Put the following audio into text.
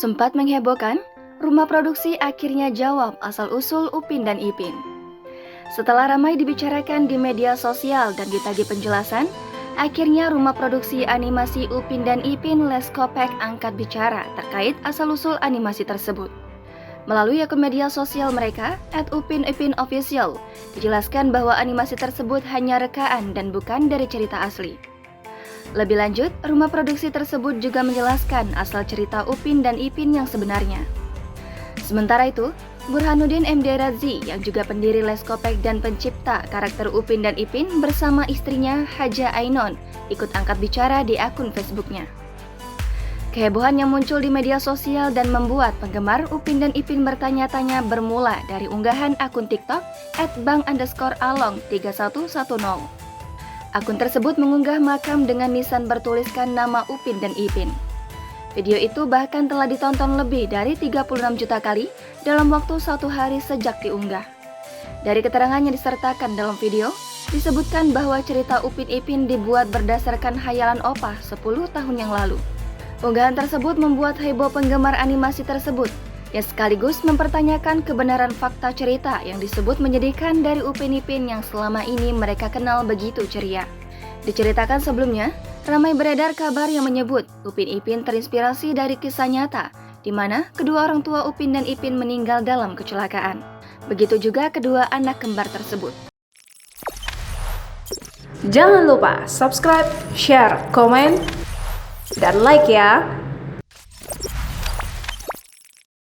Sempat menghebohkan, rumah produksi akhirnya jawab asal-usul Upin dan Ipin. Setelah ramai dibicarakan di media sosial dan ditagih penjelasan, akhirnya rumah produksi animasi Upin dan Ipin Leskopek angkat bicara terkait asal-usul animasi tersebut. Melalui akun media sosial mereka, @upinipinofficial, dijelaskan bahwa animasi tersebut hanya rekaan dan bukan dari cerita asli. Lebih lanjut, rumah produksi tersebut juga menjelaskan asal cerita Upin dan Ipin yang sebenarnya. Sementara itu, Burhanuddin MD Razi yang juga pendiri Leskopek dan pencipta karakter Upin dan Ipin bersama istrinya Haja Ainon ikut angkat bicara di akun Facebooknya. Kehebohan yang muncul di media sosial dan membuat penggemar Upin dan Ipin bertanya-tanya bermula dari unggahan akun TikTok @bang_along3110. Akun tersebut mengunggah makam dengan nisan bertuliskan nama Upin dan Ipin. Video itu bahkan telah ditonton lebih dari 36 juta kali dalam waktu 1 hari sejak diunggah. Dari keterangan yang disertakan dalam video, disebutkan bahwa cerita Upin Ipin dibuat berdasarkan hayalan Opah 10 tahun yang lalu. Unggahan tersebut membuat heboh penggemar animasi tersebut, yang sekaligus mempertanyakan kebenaran fakta cerita yang disebut menyedihkan dari Upin Ipin yang selama ini mereka kenal begitu ceria. Diceritakan sebelumnya, ramai beredar kabar yang menyebut Upin Ipin terinspirasi dari kisah nyata, di mana kedua orang tua Upin dan Ipin meninggal dalam kecelakaan. Begitu juga kedua anak kembar tersebut. Jangan lupa subscribe, share, komen, dan like ya!